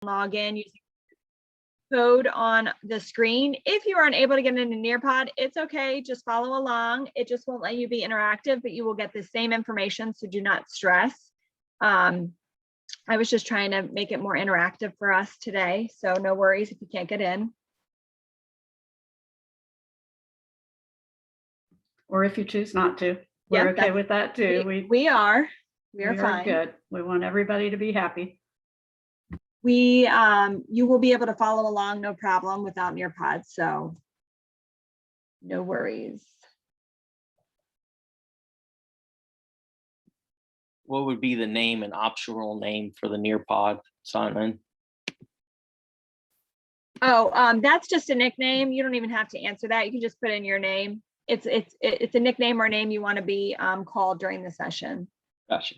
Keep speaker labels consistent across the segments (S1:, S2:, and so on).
S1: log in using code on the screen. If you aren't able to get into Nearpod, it's okay. Just follow along. It just won't let you be interactive, but you will get the same information, so do not stress. I was just trying to make it more interactive for us today, so no worries if you can't get in.
S2: Or if you choose not to, we're okay with that too.
S1: We are fine.
S2: Good. We want everybody to be happy.
S1: You will be able to follow along, no problem, without Nearpod, so no worries.
S3: What would be the name and optional name for the Nearpod, Simon?
S1: Oh, that's just a nickname. You don't even have to answer that. You can just put in your name. It's a nickname or name you want to be called during the session.
S3: Gotcha.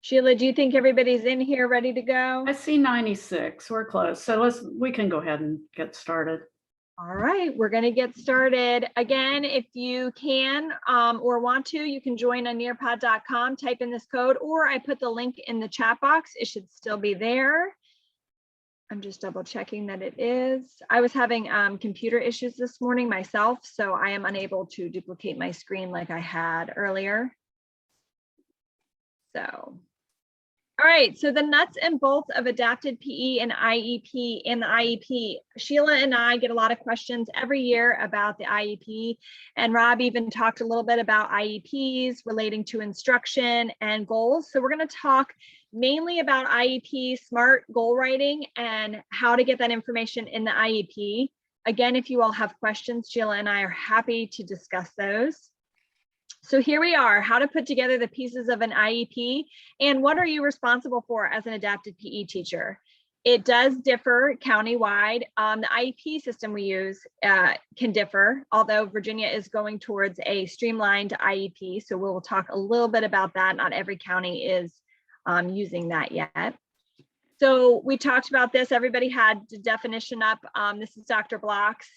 S1: Sheila, do you think everybody's in here ready to go?
S2: I see 96. We're close. So we can go ahead and get started.
S1: All right, we're going to get started. Again, if you can or want to, you can join on nearpod.com, type in this code, or I put the link in the chat box. It should still be there. I'm just double checking that it is. I was having computer issues this morning myself, so I am unable to duplicate my screen like I had earlier. So. All right, so the nuts and bolts of adapted PE and IEP in the IEP. Sheila and I get a lot of questions every year about the IEP, and Rob even talked a little bit about IEPs relating to instruction and goals. So we're going to talk mainly about IEP SMART goal writing and how to get that information in the IEP. Again, if you all have questions, Sheila and I are happy to discuss those. So here we are, how to put together the pieces of an IEP and what are you responsible for as an adapted PE teacher? It does differ countywide. The IEP system we use can differ, although Virginia is going towards a streamlined IEP. So we'll talk a little bit about that. Not every county is using that yet. So we talked about this. Everybody had the definition up. This is Dr. Block's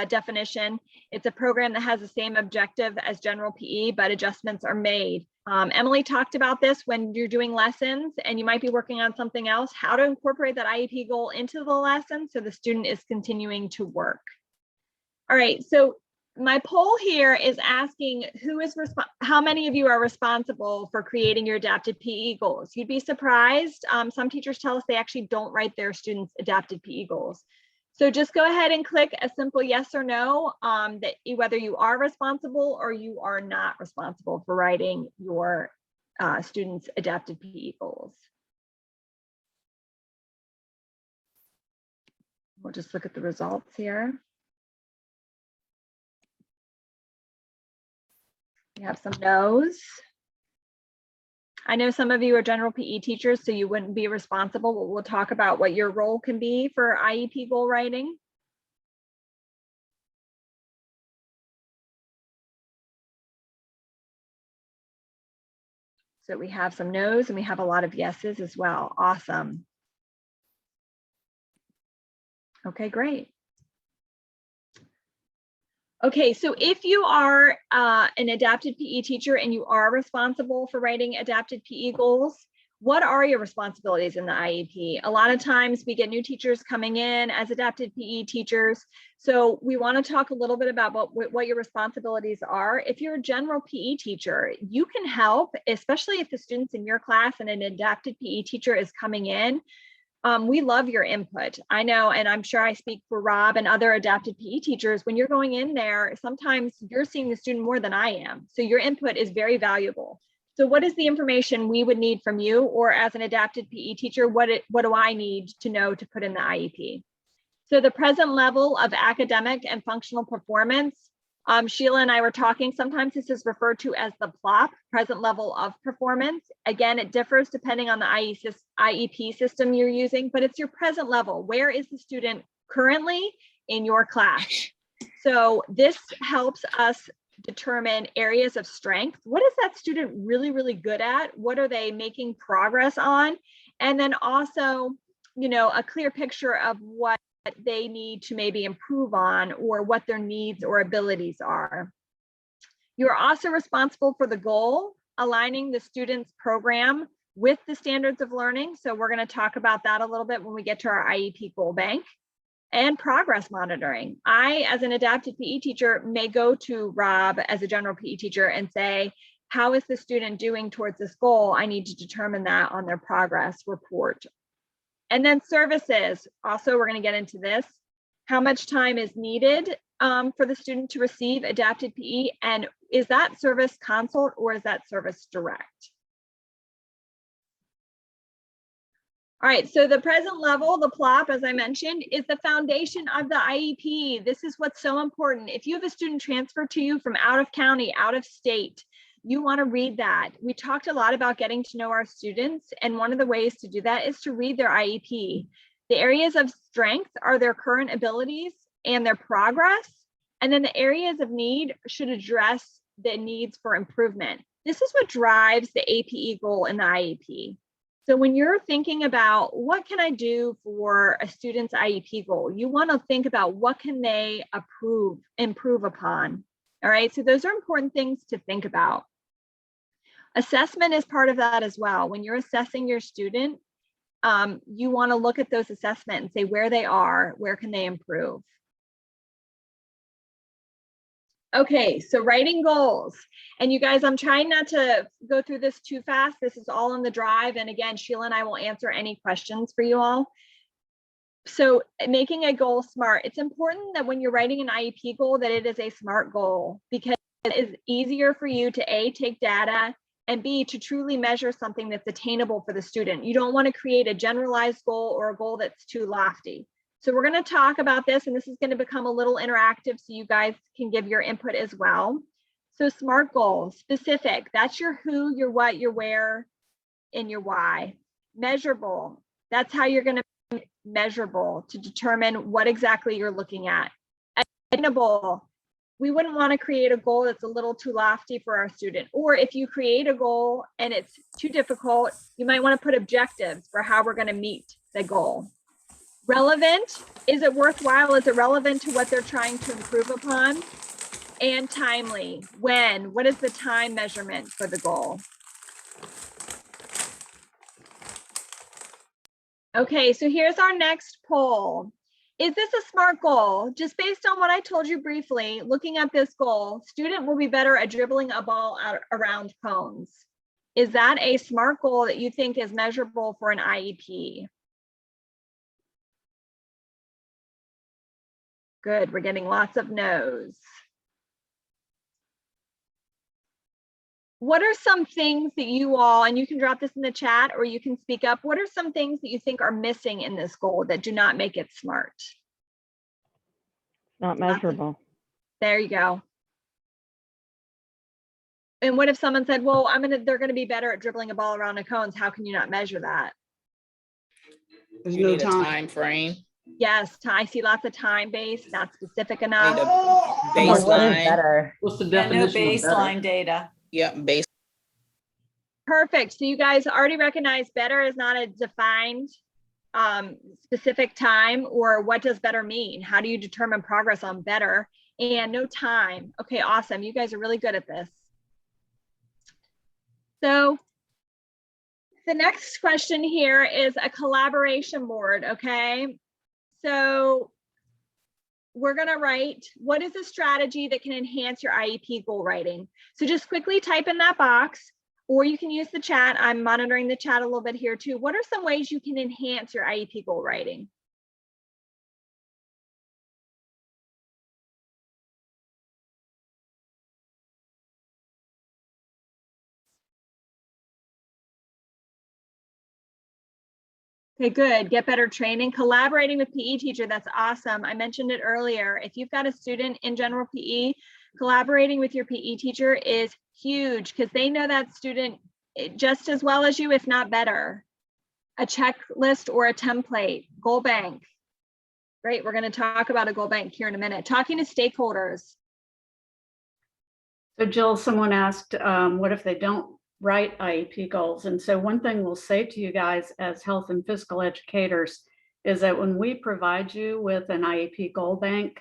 S1: definition. It's a program that has the same objective as general PE, but adjustments are made. Emily talked about this when you're doing lessons and you might be working on something else, how to incorporate that IEP goal into the lesson so the student is continuing to work. All right, so my poll here is asking how many of you are responsible for creating your adapted PE goals? You'd be surprised. Some teachers tell us they actually don't write their students' adapted PE goals. So just go ahead and click a simple yes or no that whether you are responsible or you are not responsible for writing your students' adapted PE goals. We'll just look at the results here. We have some no's. I know some of you are general PE teachers, so you wouldn't be responsible, but we'll talk about what your role can be for IEP goal writing. So we have some no's and we have a lot of yeses as well. Awesome. Okay, great. Okay, so if you are an adapted PE teacher and you are responsible for writing adapted PE goals, what are your responsibilities in the IEP? A lot of times we get new teachers coming in as adapted PE teachers. So we want to talk a little bit about what your responsibilities are. If you're a general PE teacher, you can help, especially if the students in your class and an adapted PE teacher is coming in. We love your input. I know, and I'm sure I speak for Rob and other adapted PE teachers. When you're going in there, sometimes you're seeing the student more than I am. So your input is very valuable. So what is the information we would need from you, or as an adapted PE teacher, what do I need to know to put in the IEP? So the present level of academic and functional performance, Sheila and I were talking, sometimes this is referred to as the PLOP, present level of performance. Again, it differs depending on the IEP system you're using, but it's your present level. Where is the student currently in your class? So this helps us determine areas of strength. What is that student really, really good at? What are they making progress on? And then also, you know, a clear picture of what they need to maybe improve on or what their needs or abilities are. You're also responsible for the goal, aligning the student's program with the standards of learning. So we're going to talk about that a little bit when we get to our IEP goal bank. And progress monitoring. I, as an adapted PE teacher, may go to Rob as a general PE teacher and say, how is the student doing towards this goal? I need to determine that on their progress report. And then services, also we're going to get into this. How much time is needed for the student to receive adapted PE? And is that service consult or is that service direct? All right, so the present level, the PLOP, as I mentioned, is the foundation of the IEP. This is what's so important. If you have a student transfer to you from out of county, out of state, you want to read that. We talked a lot about getting to know our students, and one of the ways to do that is to read their IEP. The areas of strength are their current abilities and their progress, and then the areas of need should address the needs for improvement. This is what drives the APE goal in the IEP. So when you're thinking about what can I do for a student's IEP goal, you want to think about what can they improve upon. All right, so those are important things to think about. Assessment is part of that as well. When you're assessing your student, you want to look at those assessments and say where they are, where can they improve. Okay, so writing goals. And you guys, I'm trying not to go through this too fast. This is all in the drive. And again, Sheila and I will answer any questions for you all. So making a goal SMART, it's important that when you're writing an IEP goal, that it is a SMART goal, because it is easier for you to A, take data, and B, to truly measure something that's attainable for the student. You don't want to create a generalized goal or a goal that's too lofty. So we're going to talk about this, and this is going to become a little interactive so you guys can give your input as well. So SMART goals, specific, that's your who, your what, your where, and your why. Measurable, that's how you're going to be measurable to determine what exactly you're looking at. Attainable, we wouldn't want to create a goal that's a little too lofty for our student. Or if you create a goal and it's too difficult, you might want to put objectives for how we're going to meet the goal. Relevant, is it worthwhile? Is it relevant to what they're trying to improve upon? And timely, when? What is the time measurement for the goal? Okay, so here's our next poll. Is this a SMART goal? Just based on what I told you briefly, looking at this goal, student will be better at dribbling a ball around cones. Is that a SMART goal that you think is measurable for an IEP? Good, we're getting lots of no's. What are some things that you all, and you can drop this in the chat or you can speak up, what are some things that you think are missing in this goal that do not make it SMART?
S4: Not measurable.
S1: There you go. And what if someone said, well, they're gonna be better at dribbling a ball around the cones. How can you not measure that?
S5: You need a time frame.
S1: Yes, I see lots of time-based, not specific
S5: Need
S1: enough.
S5: a
S4: What is
S5: baseline.
S4: better?
S2: What's the
S6: Yeah, no
S2: definition of better?
S6: baseline data.
S5: Yep, base.
S1: Perfect. So you guys already recognize better is not a defined specific time, or what does better mean? How do you determine progress on better? And no time. Okay, awesome. You guys are really good at this. So the next question here is a collaboration board, okay? So we're gonna write, what is a strategy that can enhance your IEP goal writing? So just quickly type in that box, or you can use the chat. I'm monitoring the chat a little bit here too. What are some ways you can enhance your IEP goal writing? Okay, good. Get better training. Collaborating with PE teacher, that's awesome. I mentioned it earlier. If you've got a student in general PE, collaborating with your PE teacher is huge because they know that student just as well as you, if not better. A checklist or a template, goal bank. Great, we're going to talk about a goal bank here in a minute. Talking to stakeholders.
S2: So Jill, someone asked, what if they don't write IEP goals? And so one thing we'll say to you guys as health and physical educators is that when we provide you with an IEP goal bank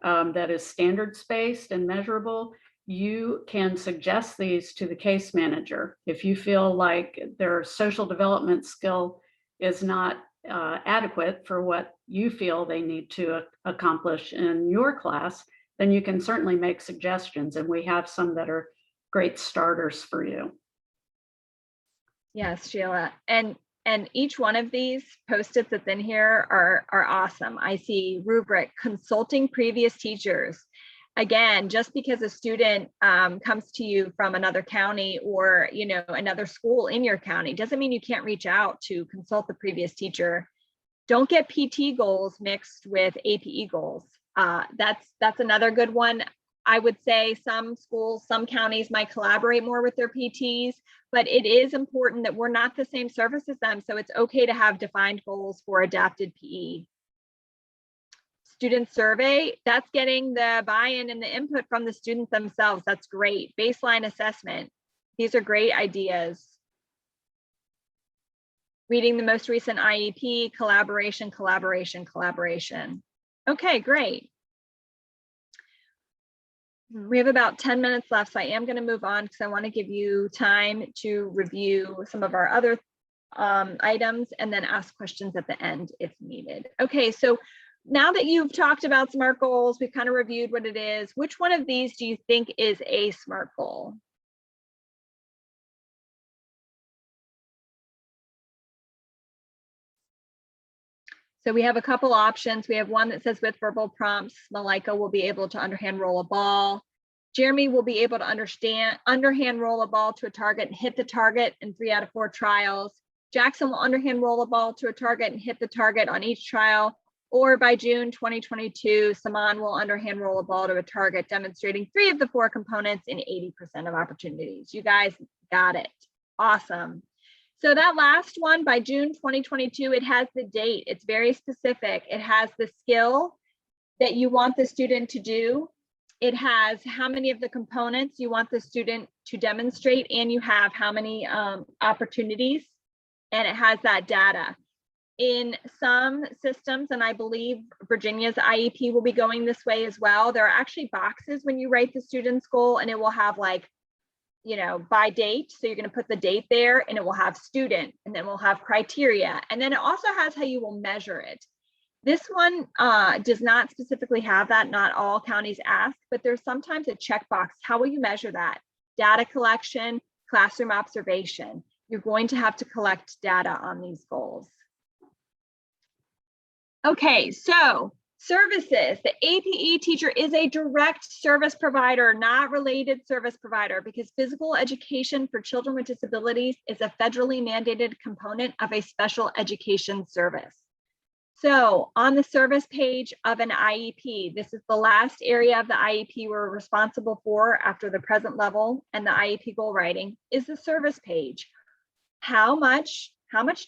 S2: that is standards-based and measurable, you can suggest these to the case manager. If you feel like their social development skill is not adequate for what you feel they need to accomplish in your class, then you can certainly make suggestions, and we have some that are great starters for you.
S1: Yes, Sheila. And each one of these post-its that's in here are awesome. I see rubric consulting previous teachers. Again, just because a student comes to you from another county or another school in your county doesn't mean you can't reach out to consult the previous teacher. Don't get PT goals mixed with APE goals. That's another good one. I would say some schools, some counties might collaborate more with their PTs, but it is important that we're not the same service as them. So it's okay to have defined goals for adapted PE. Student survey, that's getting the buy-in and the input from the students themselves. That's great. Baseline assessment. These are great ideas. Reading the most recent IEP, collaboration, collaboration, collaboration. Okay, great. We have about 10 minutes left, so I am going to move on because I want to give you time to review some of our other items and then ask questions at the end if needed. Okay, so now that you've talked about SMART goals, we've kind of reviewed what it is. Which one of these do you think is a SMART goal? So we have a couple options. We have one that says with verbal prompts, Malika will be able to underhand roll a ball. Jeremy will be able to underhand roll a ball to a target and hit the target in 3 out of 4 trials. Jackson will underhand roll a ball to a target and hit the target on each trial. Or by June 2022, Saman will underhand roll a ball to a target, demonstrating 3 of the 4 components in 80% of opportunities. You guys got it. Awesome. So that last one, by June 2022, it has the date. It's very specific. It has the skill that you want the student to do. It has how many of the components you want the student to demonstrate, and you have how many opportunities, and it has that data. In some systems, and I believe Virginia's IEP will be going this way as well, there are actually boxes when you write the student's goal, and it will have like, by date. So you're going to put the date there, and it will have student, and then we'll have criteria. And then it also has how you will measure it. This one does not specifically have that. Not all counties ask, but there's sometimes a checkbox. How will you measure that? Data collection, classroom observation. You're going to have to collect data on these goals. Okay, so services. The APE teacher is a direct service provider, not related service provider, because physical education for children with disabilities is a federally mandated component of a special education service. So on the service page of an IEP, this is the last area of the IEP we're responsible for after the present level and the IEP goal writing, is the service page. How much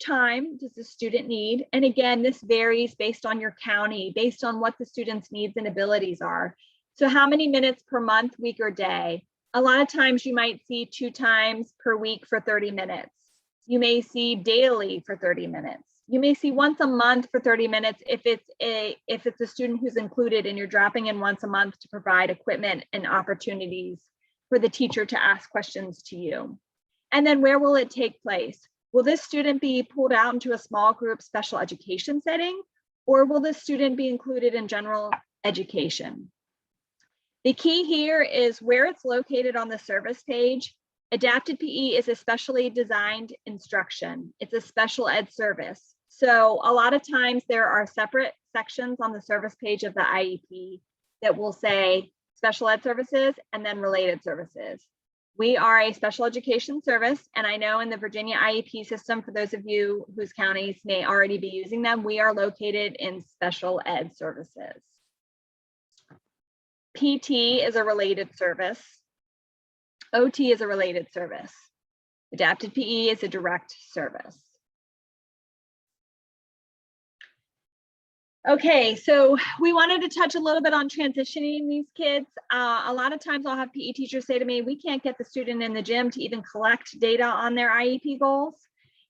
S1: time does the student need? And again, this varies based on your county, based on what the student's needs and abilities are. So how many minutes per month, week, or day? A lot of times you might see 2 times per week for 30 minutes. You may see daily for 30 minutes. You may see once a month for 30 minutes if it's a student who's included and you're dropping in once a month to provide equipment and opportunities for the teacher to ask questions to you. And then where will it take place? Will this student be pulled out into a small group special education setting, or will this student be included in general education? The key here is where it's located on the service page. Adapted PE is a specially designed instruction. It's a special ed service. So a lot of times there are separate sections on the service page of the IEP that will say special ed services and then related services. We are a special education service, and I know in the Virginia IEP system, for those of you whose counties may already be using them, we are located in special ed services. PT is a related service. OT is a related service. Adapted PE is a direct service. Okay, so we wanted to touch a little bit on transitioning these kids. A lot of times I'll have PE teachers say to me, we can't get the student in the gym to even collect data on their IEP goals.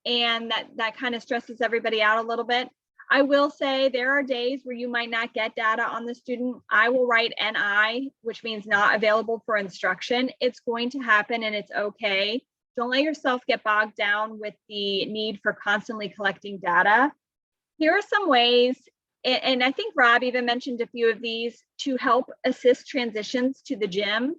S1: And that kind of stresses everybody out a little bit. I will say there are days where you might not get data on the student. I will write NI, which means not available for instruction. It's going to happen and it's okay. Don't let yourself get bogged down with the need for constantly collecting data. Here are some ways, and I think Rob even mentioned a few of these, to help assist transitions to the gym.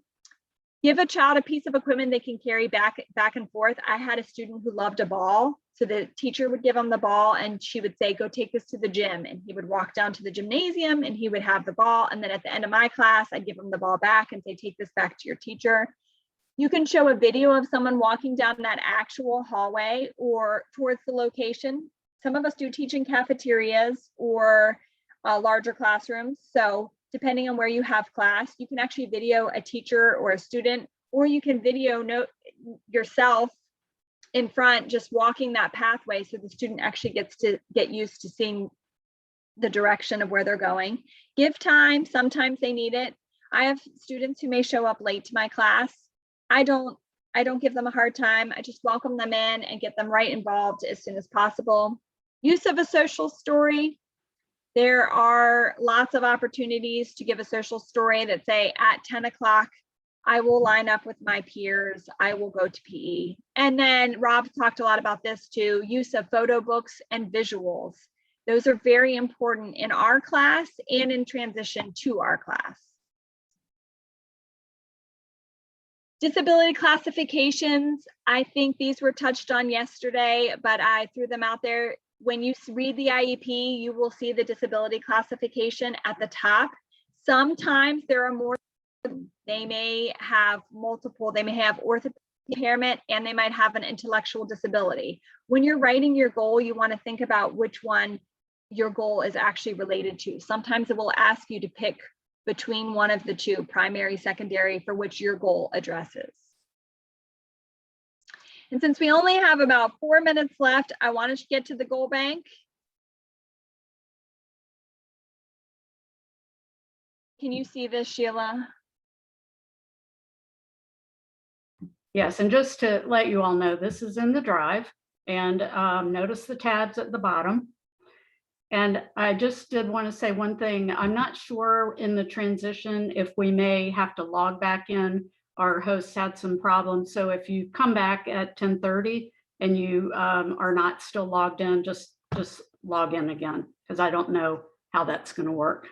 S1: Give a child a piece of equipment they can carry back and forth. I had a student who loved a ball. So the teacher would give him the ball and she would say, go take this to the gym. And he would walk down to the gymnasium and he would have the ball. And then at the end of my class, I'd give him the ball back and say, take this back to your teacher. You can show a video of someone walking down that actual hallway or towards the location. Some of us do teach in cafeterias or larger classrooms. So depending on where you have class, you can actually video a teacher or a student, or you can video note yourself in front, just walking that pathway so the student actually gets to get used to seeing the direction of where they're going. Give time, sometimes they need it. I have students who may show up late to my class. I don't give them a hard time. I just welcome them in and get them right involved as soon as possible. Use of a social story. There are lots of opportunities to give a social story that say at 10 o'clock, I will line up with my peers, I will go to PE. And then Rob talked a lot about this too, use of photo books and visuals. Those are very important in our class and in transition to our class. Disability classifications, I think these were touched on yesterday, but I threw them out there. When you read the IEP, you will see the disability classification at the top. Sometimes there are more, they may have multiple, they may have orthopedic impairment and they might have an intellectual disability. When you're writing your goal, you want to think about which one your goal is actually related to. Sometimes it will ask you to pick between one of the two, primary, secondary, for which your goal addresses. And since we only have about 4 minutes left, I wanted to get to the goal bank. Can you see this, Sheila?
S2: Yes, and just to let you all know, this is in the drive, and notice the tabs at the bottom. And I just did want to say one thing. I'm not sure in the transition if we may have to log back in. Our host had some problems. So if you come back at 10:30 and you are not still logged in, just log in again, because I don't know how that's going to work.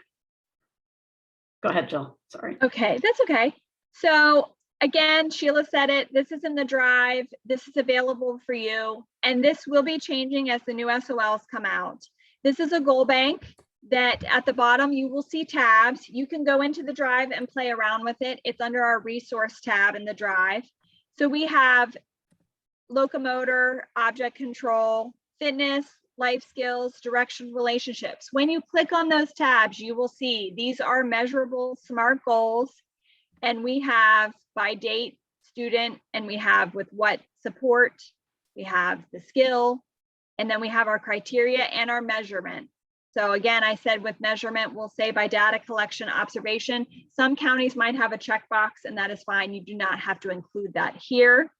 S2: Go ahead, Jill. Sorry.
S1: Okay, that's okay. So again, Sheila said it, this is in the drive. This is available for you. And this will be changing as the new SOLs come out. This is a goal bank that at the bottom, you will see tabs. You can go into the drive and play around with it. It's under our resource tab in the drive. So we have locomotor, object control, fitness, life skills, direction, relationships. When you click on those tabs, you will see these are measurable SMART goals. And we have by date, student, and we have with what support, we have the skill, and then we have our criteria and our measurement. So again, I said with measurement, we'll say by data collection observation. Some counties might have a checkbox and that is fine. You do not have to include that here.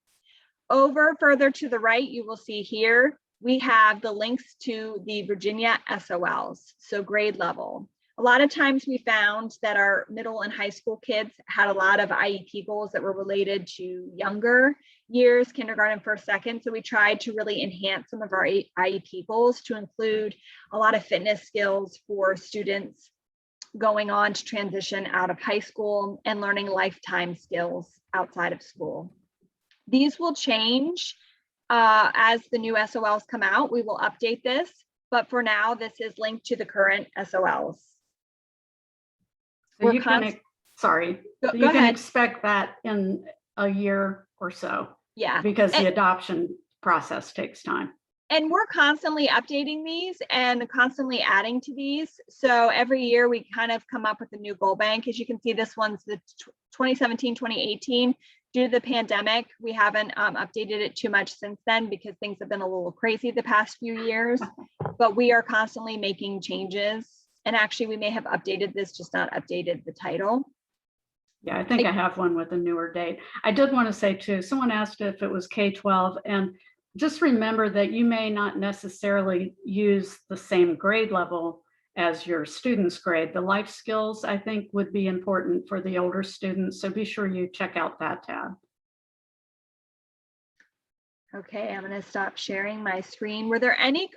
S1: Over further to the right, you will see here, we have the links to the Virginia SOLs, so grade level. A lot of times we found that our middle and high school kids had a lot of IEP goals that were related to younger years, kindergarten, first, second. So we tried to really enhance some of our IEP goals to include a lot of fitness skills for students going on to transition out of high school and learning lifetime skills outside of school. These will change as the new SOLs come out. We will update this, but for now, this is linked to the current SOLs.
S2: So you can, sorry, you can expect that in a year or so.
S1: Yeah.
S2: Because the adoption process takes time.
S1: And we're constantly updating these and constantly adding to these. So every year we kind of come up with a new goal bank. As you can see, this one's the 2017, 2018. Due to the pandemic, we haven't updated it too much since then because things have been a little crazy the past few years, but we are constantly making changes And actually, we may have updated this, just not updated the title.
S2: Yeah, I think I have one with a newer date. I did want to say too, someone asked if it was K-12, and just remember that you may not necessarily use the same grade level as your student's grade. The life skills, I think, would be important for the older students. So be sure you check out that tab.
S1: Okay, I'm going to stop sharing my screen. Were there any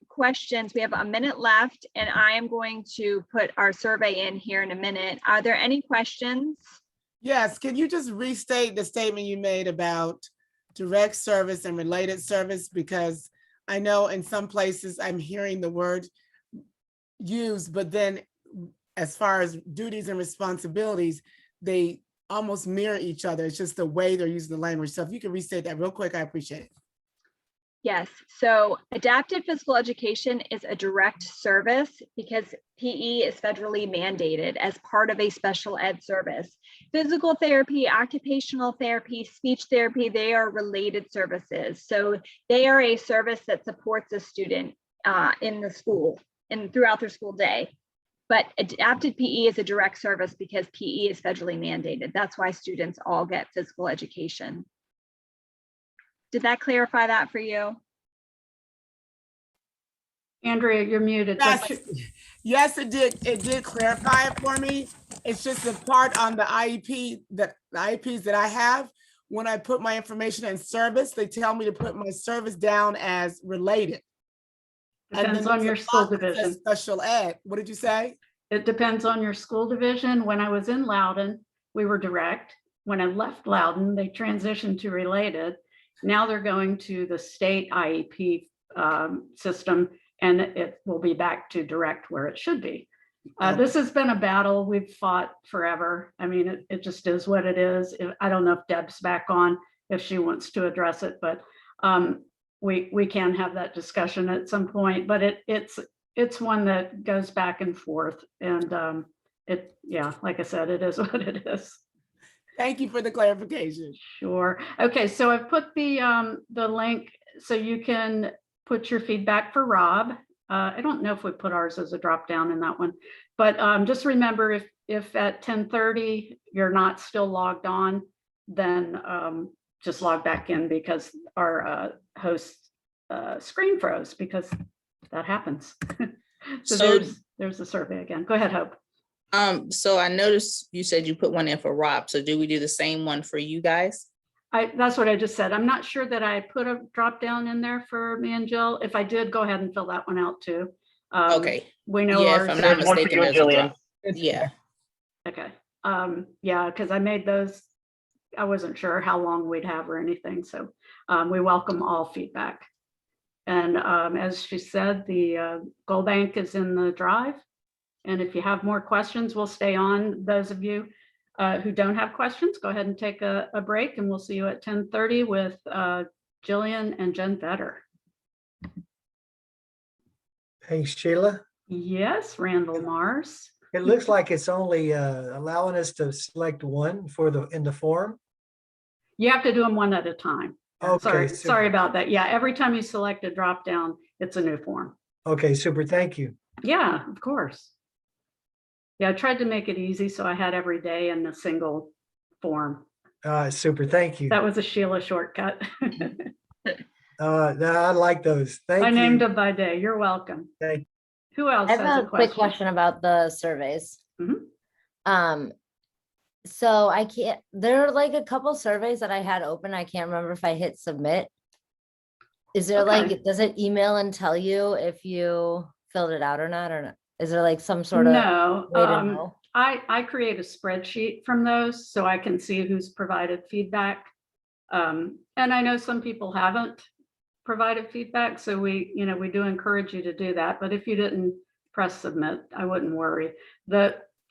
S1: questions? We have a minute left, and I am going to put our survey in here in a minute. Are there any questions?
S4: Yes, can you just restate the statement you made about direct service and related service? Because I know in some places I'm hearing the word used, but then as far as duties and responsibilities, they almost mirror each other. It's just the way they're using the language. So if you can restate that real quick, I appreciate it.
S1: Yes, so adapted physical education is a direct service because PE is federally mandated as part of a special ed service. Physical therapy, occupational therapy, speech therapy, they are related services. So they are a service that supports a student in the school and throughout their school day. But adapted PE is a direct service because PE is federally mandated. That's why students all get physical education. Did that clarify that for you?
S2: Andrea, you're muted.
S4: Yes, it did. It did clarify it for me. It's just the part on the IEP, the IEPs that I have, when I put my information in service, they tell me to put my service down as related.
S2: Depends on your school division.
S4: Special ed. What did you say?
S2: It depends on your school division. When I was in Loudoun, we were direct. When I left Loudoun, they transitioned to related. Now they're going to the state IEP system, and it will be back to direct where it should be. This has been a battle we've fought forever. I mean, it just is what it is. I don't know if Deb's back on, if she wants to address it, but we can have that discussion at some point, but it's one that goes back and forth. And yeah, like I said, it is what it is.
S4: Thank you for the clarification.
S2: Sure. Okay, so I've put the link so you can put your feedback for Rob. I don't know if we put ours as a drop down in that one, but just remember if at 10:30 you're not still logged on, then just log back in because our host screen froze, because that happens. So there's the survey again. Go ahead, Hope.
S5: So I noticed you said you put one in for Rob. So do we do the same one for you guys?
S2: That's what I just said. I'm not sure that I put a drop down in there for me and Jill. If I did, go ahead and fill that one out too.
S5: Okay.
S2: We know
S5: Yeah,
S2: ours.
S5: if I'm not mistaken, there's a drop. Yeah.
S2: Okay. Yeah, because I made those. I wasn't sure how long we'd have or anything. So we welcome all feedback. And as she said, the goal bank is in the drive. And if you have more questions, we'll stay on. Those of you who don't have questions, go ahead and take a break, and we'll see you at 10:30 with Jillian and Jen Vetter.
S6: Hey, Sheila.
S2: Yes, Randall Mars.
S6: It looks like it's only allowing us to select one in the form.
S2: You have to do them one at a time.
S6: Okay.
S2: Sorry about that. Yeah, every time you select a drop down, it's a new form.
S6: Okay, super. Thank you.
S2: Yeah, of course. Yeah, I tried to make it easy, so I had every day in a single form.
S6: Super. Thank you.
S2: That was a Sheila shortcut.
S6: I like those. Thank you.
S2: I named them by day. You're welcome.
S6: Thank you.
S2: Who else
S7: I
S2: has
S7: have a quick question about the surveys. So I can't, there are like a couple surveys that I had open. I can't remember if I hit submit. Is there like, does it email and tell you if you filled it out or not? Or not? Is there like some sort of way to know?
S2: I create a spreadsheet from those so I can see who's provided feedback. And I know some people haven't provided feedback, so we do encourage you to do that. But if you didn't press submit, I wouldn't worry.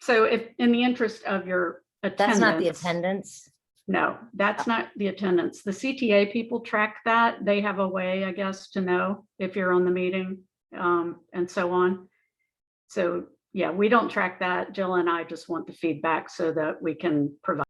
S2: So if in the interest of your attendance.
S7: That's not the attendance.
S2: No, that's not the attendance. The CTA people track that. They have a way, I guess, to know if you're on the meeting and so on. So yeah, we don't track that. Jill and I just want the feedback so that we can provide